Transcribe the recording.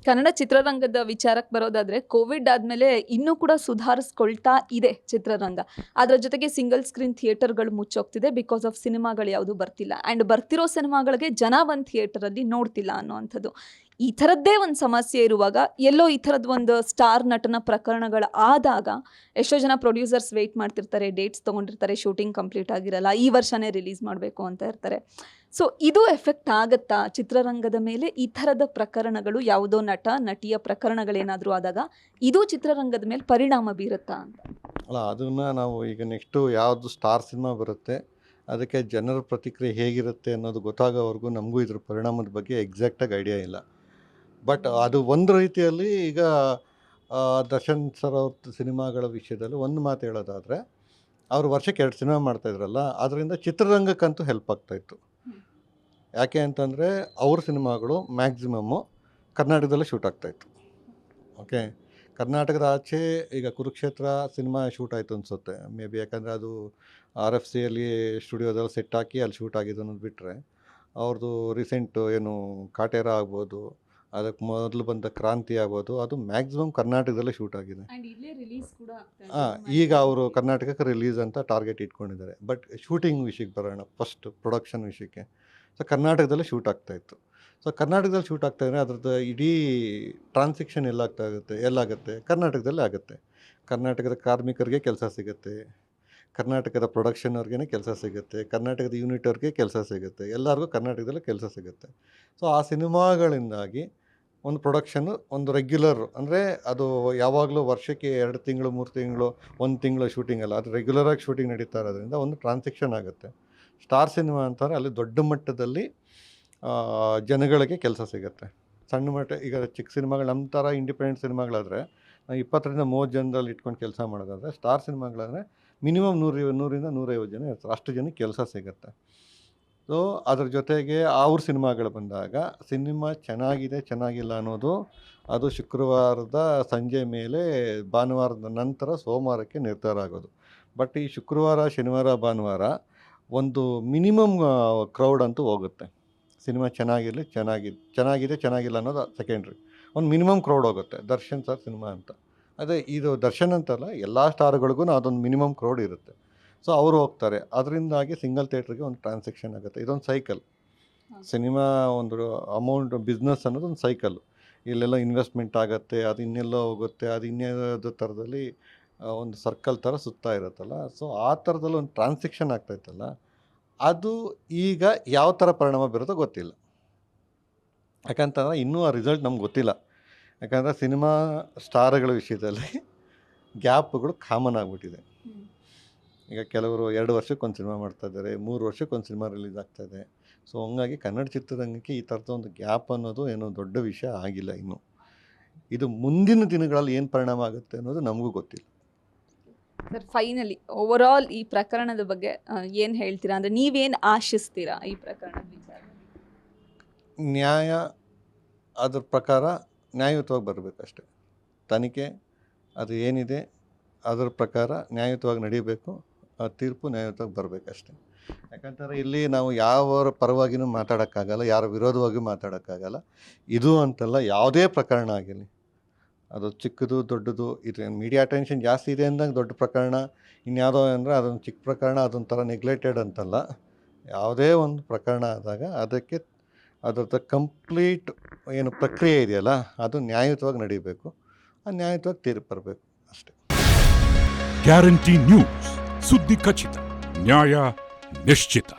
ಕನ್ನಡ ಚಿತ್ರರಂಗದ ವಿಚಾರಕ್ಕೆ ಬರೋದಾದ್ರೆ ಕೋವಿಡ್ ಆದ್ಮೇಲೆ ಇನ್ನೂ ಕೂಡ ಸುಧಾರಿಸ್ಕೊಳ್ತಾ ಇದೆ ಚಿತ್ರರಂಗ. ಅದ್ರ ಜೊತೆಗೆ ಸಿಂಗಲ್ ಸ್ಕ್ರೀನ್ ಥಿಯೇಟರ್ಗಳು ಮುಚ್ಚೋಗ್ತಿದೆ ಬಿಕಾಸ್ ಆಫ್ ಸಿನಿಮಾಗಳು ಯಾವುದು ಬರ್ತಿಲ್ಲ. ಆ್ಯಂಡ್ ಬರ್ತಿರೋ ಸಿನಿಮಾಗಳಿಗೆ ಜನ ಒಂದು ಥಿಯೇಟರಲ್ಲಿ ನೋಡ್ತಿಲ್ಲ ಅನ್ನೋವಂಥದ್ದು. ಈ ಥರದ್ದೇ ಒಂದು ಸಮಸ್ಯೆ ಇರುವಾಗ ಎಲ್ಲೋ ಈ ಥರದ್ದು ಒಂದು ಸ್ಟಾರ್ ನಟನ ಪ್ರಕರಣಗಳು ಆದಾಗ ಎಷ್ಟೋ ಜನ ಪ್ರೊಡ್ಯೂಸರ್ಸ್ ವೆಯ್ಟ್ ಮಾಡ್ತಿರ್ತಾರೆ, ಡೇಟ್ಸ್ ತೊಗೊಂಡಿರ್ತಾರೆ, ಶೂಟಿಂಗ್ ಕಂಪ್ಲೀಟ್ ಆಗಿರಲ್ಲ, ಈ ವರ್ಷನೇ ರಿಲೀಸ್ ಮಾಡಬೇಕು ಅಂತ ಇರ್ತಾರೆ. ಸೊ ಇದು ಎಫೆಕ್ಟ್ ಆಗುತ್ತಾ ಚಿತ್ರರಂಗದ ಮೇಲೆ? ಈ ಥರದ ಪ್ರಕರಣಗಳು, ಯಾವುದೋ ನಟ ನಟಿಯ ಪ್ರಕರಣಗಳೇನಾದರೂ ಆದಾಗ ಇದು ಚಿತ್ರರಂಗದ ಮೇಲೆ ಪರಿಣಾಮ ಬೀರುತ್ತಾ ಅಂತ? ಅಲ್ಲ, ಅದನ್ನು ನಾವು ಈಗ ನೆಕ್ಸ್ಟು ಯಾವುದು ಸ್ಟಾರ್ ಸಿನಿಮಾ ಬರುತ್ತೆ ಅದಕ್ಕೆ ಜನರ ಪ್ರತಿಕ್ರಿಯೆ ಹೇಗಿರುತ್ತೆ ಅನ್ನೋದು ಗೊತ್ತಾಗೋವರೆಗೂ ನಮಗೂ ಇದ್ರ ಪರಿಣಾಮದ ಬಗ್ಗೆ ಎಕ್ಸಾಕ್ಟಾಗಿ ಐಡಿಯಾ ಇಲ್ಲ. ಬಟ್ ಅದು ಒಂದು ರೀತಿಯಲ್ಲಿ ಈಗ ದರ್ಶನ್ ಸರ್ ಅವ್ರ ಸಿನಿಮಾಗಳ ವಿಷಯದಲ್ಲಿ ಒಂದು ಮಾತು ಹೇಳೋದಾದರೆ, ಅವರು ವರ್ಷಕ್ಕೆ 2 ಸಿನಿಮಾ ಮಾಡ್ತಾಯಿದ್ರಲ್ಲ, ಅದರಿಂದ ಚಿತ್ರರಂಗಕ್ಕಂತೂ ಹೆಲ್ಪ್ ಆಗ್ತಾಯಿತ್ತು. ಯಾಕೆ ಅಂತಂದರೆ ಅವ್ರ ಸಿನಿಮಾಗಳು ಮ್ಯಾಕ್ಸಿಮಮ್ಮು ಕರ್ನಾಟಕದಲ್ಲೇ ಶೂಟ್ ಆಗ್ತಾಯಿತ್ತು. ಓಕೆ, ಕರ್ನಾಟಕದ ಆಚೆ ಈಗ ಕುರುಕ್ಷೇತ್ರ ಸಿನಿಮಾ ಶೂಟ್ ಆಯಿತು ಅನಿಸುತ್ತೆ ಮೇ ಬಿ, ಯಾಕಂದರೆ ಅದು RFCಯಲ್ಲಿ ಸ್ಟುಡಿಯೋದಲ್ಲಿ ಸೆಟ್ ಹಾಕಿ ಅಲ್ಲಿ ಶೂಟ್ ಆಗಿದ್ದು ಅನ್ನೋದು ಬಿಟ್ಟರೆ, ಅವ್ರದ್ದು ರೀಸೆಂಟು ಏನು ಕಾಟೇರ ಆಗ್ಬೋದು, ಅದಕ್ಕೆ ಮೊದಲು ಬಂದ ಕ್ರಾಂತಿ ಆಗ್ಬೋದು, ಅದು ಮ್ಯಾಕ್ಸಿಮಮ್ ಕರ್ನಾಟಕದಲ್ಲೇ ಶೂಟ್ ಆಗಿದೆ. ಈಗ ಅವರು ಕರ್ನಾಟಕಕ್ಕೆ ರಿಲೀಸ್ ಅಂತ ಟಾರ್ಗೆಟ್ ಇಟ್ಕೊಂಡಿದ್ದಾರೆ. ಬಟ್ ಶೂಟಿಂಗ್ ವಿಷಯಕ್ಕೆ ಬರೋಣ, ಫಸ್ಟ್ ಪ್ರೊಡಕ್ಷನ್ ವಿಷಯಕ್ಕೆ. ಸೊ ಕರ್ನಾಟಕದಲ್ಲೇ ಶೂಟ್ ಆಗ್ತಾಯಿತ್ತು. ಸೊ ಕರ್ನಾಟಕದಲ್ಲಿ ಶೂಟ್ ಆಗ್ತಾಯಿದ್ರೆ ಅದ್ರದ್ದು ಇಡೀ ಟ್ರಾನ್ಸಾಕ್ಷನ್ ಎಲ್ಲಾಗುತ್ತೆ ಕರ್ನಾಟಕದಲ್ಲೇ ಆಗುತ್ತೆ. ಕರ್ನಾಟಕದ ಕಾರ್ಮಿಕರಿಗೆ ಕೆಲಸ ಸಿಗುತ್ತೆ, ಕರ್ನಾಟಕದ ಪ್ರೊಡಕ್ಷನ್ ಅವ್ರಿಗೆ ಕೆಲಸ ಸಿಗುತ್ತೆ, ಕರ್ನಾಟಕದ ಯೂನಿಟ್ ಅವ್ರಿಗೆ ಕೆಲಸ ಸಿಗುತ್ತೆ, ಎಲ್ಲರಿಗೂ ಕರ್ನಾಟಕದಲ್ಲೇ ಕೆಲಸ ಸಿಗುತ್ತೆ. ಸೊ ಆ ಸಿನಿಮಾಗಳಿಂದಾಗಿ ಒಂದು ಪ್ರೊಡಕ್ಷನ್ನು ಒಂದು ರೆಗ್ಯುಲರ್, ಅಂದರೆ ಅದು ಯಾವಾಗಲೂ ವರ್ಷಕ್ಕೆ 2 ತಿಂಗಳು 3 ತಿಂಗಳು 1 ತಿಂಗಳು ಶೂಟಿಂಗ್ ಅಲ್ಲ, ಅದು ರೆಗ್ಯುಲರಾಗಿ ಶೂಟಿಂಗ್ ನಡೀತಾ ಇರೋದ್ರಿಂದ ಒಂದು ಟ್ರಾನ್ಸಾಕ್ಷನ್ ಆಗುತ್ತೆ. ಸ್ಟಾರ್ ಸಿನಿಮಾ ಅಂತಾರೆ ಅಲ್ಲಿ ದೊಡ್ಡ ಮಟ್ಟದಲ್ಲಿ ಜನಗಳಿಗೆ ಕೆಲಸ ಸಿಗುತ್ತೆ. ಸಣ್ಣ ಮಟ್ಟ ಈಗ ಚಿಕ್ಕ ಸಿನಿಮಾಗಳು ನಮ್ಮ ಥರ ಇಂಡಿಪೆಂಡೆಂಟ್ ಸಿನಿಮಾಗಳಾದರೆ 20ರಿಂದ 30 ಜನರಲ್ಲಿ ಇಟ್ಕೊಂಡು ಕೆಲಸ ಮಾಡೋದಾದರೆ, ಸ್ಟಾರ್ ಸಿನಿಮಾಗಳಾದರೆ ಮಿನಿಮಮ್ 100ರಿಂದ 150 ಜನ ಇರ್ತಾರೆ. ಅಷ್ಟು ಜನಕ್ಕೆ ಕೆಲಸ ಸಿಗುತ್ತೆ. ಸೊ ಅದ್ರ ಜೊತೆಗೆ ಅವ್ರ ಸಿನಿಮಾಗಳು ಬಂದಾಗ ಸಿನಿಮಾ ಚೆನ್ನಾಗಿಲ್ಲ ಅನ್ನೋದು ಅದು ಶುಕ್ರವಾರದ ಸಂಜೆ ಮೇಲೆ ಭಾನುವಾರದ ನಂತರ ಸೋಮವಾರಕ್ಕೆ ನಿರ್ಧಾರ ಆಗೋದು. ಬಟ್ ಈ ಶುಕ್ರವಾರ, ಶನಿವಾರ, ಭಾನುವಾರ ಒಂದು ಮಿನಿಮಮ್ ಕ್ರೌಡ್ ಅಂತೂ ಹೋಗುತ್ತೆ. ಸಿನಿಮಾ ಚೆನ್ನಾಗಿಲ್ಲ ಅನ್ನೋದು ಸೆಕೆಂಡ್ರಿ. ಒಂದು ಮಿನಿಮಮ್ ಕ್ರೌಡ್ ಹೋಗುತ್ತೆ. ದರ್ಶನ್ ಸರ್ ಸಿನಿಮಾ ಅಂತ, ಅದೇ ಇದು ದರ್ಶನ್ ಅಂತಲ್ಲ, ಎಲ್ಲ ಸ್ಟಾರ್ಗಳಿಗೂ ಅದೊಂದು ಮಿನಿಮಮ್ ಕ್ರೌಡ್ ಇರುತ್ತೆ. ಸೊ ಅವರು ಹೋಗ್ತಾರೆ. ಅದರಿಂದಾಗಿ ಸಿಂಗಲ್ ಥಿಯೇಟ್ರಿಗೆ ಒಂದು ಟ್ರಾನ್ಸಾಕ್ಷನ್ ಆಗುತ್ತೆ. ಇದೊಂದು ಸೈಕಲ್. ಸಿನಿಮಾ ಒಂದು ಅಮೌಂಟ್ ಬಿಸ್ನೆಸ್ ಅನ್ನೋದು ಒಂದು ಸೈಕಲ್ಲು. ಇಲ್ಲೆಲ್ಲ ಇನ್ವೆಸ್ಟ್ಮೆಂಟ್ ಆಗುತ್ತೆ, ಅದು ಇನ್ನೆಲ್ಲೋ ಹೋಗುತ್ತೆ, ಅದು ಇನ್ನೇನೋ ಥರದಲ್ಲಿ ಒಂದು ಸರ್ಕಲ್ ಥರ ಸುತ್ತಾ ಇರುತ್ತಲ್ಲ. ಸೊ ಆ ಥರದಲ್ಲಿ ಒಂದು ಟ್ರಾನ್ಸಾಕ್ಷನ್ ಆಗ್ತಾಯಿತ್ತಲ್ಲ, ಅದು ಈಗ ಯಾವ ಥರ ಪರಿಣಾಮ ಬೀರುತ್ತೋ ಗೊತ್ತಿಲ್ಲ. ಯಾಕಂತಂದರೆ ಇನ್ನೂ ಆ ರಿಸಲ್ಟ್ ನಮ್ಗೆ ಗೊತ್ತಿಲ್ಲ. ಯಾಕಂದರೆ ಸಿನಿಮಾ ಸ್ಟಾರ್ಗಳ ವಿಷಯದಲ್ಲಿ ಗ್ಯಾಪ್ಗಳು ಕಾಮನ್ ಆಗಿಬಿಟ್ಟಿದೆ. ಈಗ ಕೆಲವರು 2 ವರ್ಷಕ್ಕೊಂದು ಸಿನಿಮಾ ಮಾಡ್ತಾಯಿದ್ದಾರೆ, 3 ವರ್ಷಕ್ಕೊಂದು ಸಿನಿಮಾ ರಿಲೀಸ್ ಆಗ್ತಾಯಿದೆ. ಸೊ ಹಂಗಾಗಿ ಕನ್ನಡ ಚಿತ್ರರಂಗಕ್ಕೆ ಈ ಥರದ ಒಂದು ಗ್ಯಾಪ್ ಅನ್ನೋದು ಏನೋ ದೊಡ್ಡ ವಿಷಯ ಆಗಿಲ್ಲ ಇನ್ನೂ. ಇದು ಮುಂದಿನ ದಿನಗಳಲ್ಲಿ ಏನು ಪರಿಣಾಮ ಆಗುತ್ತೆ ಅನ್ನೋದು ನಮಗೂ ಗೊತ್ತಿಲ್ಲ. ಸರ್, ಫೈನಲಿ ಓವರಾಲ್ ಈ ಪ್ರಕರಣದ ಬಗ್ಗೆ ಏನು ಹೇಳ್ತೀರಾ? ಅಂದರೆ ನೀವೇನು ಆಶಿಸ್ತೀರಾ ಈ ಪ್ರಕರಣದ ವಿಚಾರ? ನ್ಯಾಯ ಅದ್ರ ಪ್ರಕಾರ ನ್ಯಾಯಯುತವಾಗಿ ಬರಬೇಕಷ್ಟೆ. ತನಿಖೆ ಅದು ಏನಿದೆ ಅದರ ಪ್ರಕಾರ ನ್ಯಾಯಯುತವಾಗಿ ನಡೀಬೇಕು. ಆ ತೀರ್ಪು ನ್ಯಾಯಯುತವಾಗಿ ಬರಬೇಕಷ್ಟೆ. ಯಾಕಂತಂದರೆ ಇಲ್ಲಿ ನಾವು ಯಾವರ ಪರವಾಗಿಯೂ ಮಾತಾಡೋಕ್ಕಾಗಲ್ಲ, ಯಾರ ವಿರೋಧವಾಗಿಯೂ ಮಾತಾಡೋಕ್ಕಾಗಲ್ಲ. ಇದು ಅಂತಲ್ಲ, ಯಾವುದೇ ಪ್ರಕರಣ ಆಗಿರಲಿ, ಅದು ಚಿಕ್ಕದು ದೊಡ್ಡದು, ಇದು ಮೀಡಿಯಾ ಅಟೆನ್ಷನ್ ಜಾಸ್ತಿ ಇದೆ ಅಂದಂಗೆ ದೊಡ್ಡ ಪ್ರಕರಣ, ಇನ್ಯಾವುದೋ ಅಂದರೆ ಅದೊಂದು ಚಿಕ್ಕ ಪ್ರಕರಣ, ಅದೊಂಥರ ನೆಗ್ಲೆಕ್ಟೆಡ್ ಅಂತಲ್ಲ. ಯಾವುದೇ ಒಂದು ಪ್ರಕರಣ ಆದಾಗ ಅದಕ್ಕೆ ಅದರದ್ದು ಕಂಪ್ಲೀಟ್ ಏನು ಪ್ರಕ್ರಿಯೆ ಇದೆಯಲ್ಲ, ಅದು ನ್ಯಾಯಯುತವಾಗಿ ನಡೀಬೇಕು. ಆ ನ್ಯಾಯಯುತವಾಗಿ ತೀರ್ಪು ಬರಬೇಕು ಅಷ್ಟೇ. ಗ್ಯಾರಂಟಿ ನ್ಯೂಸ್, ಸುದ್ದಿ ಖಚಿತ, ನ್ಯಾಯ ನಿಶ್ಚಿತ.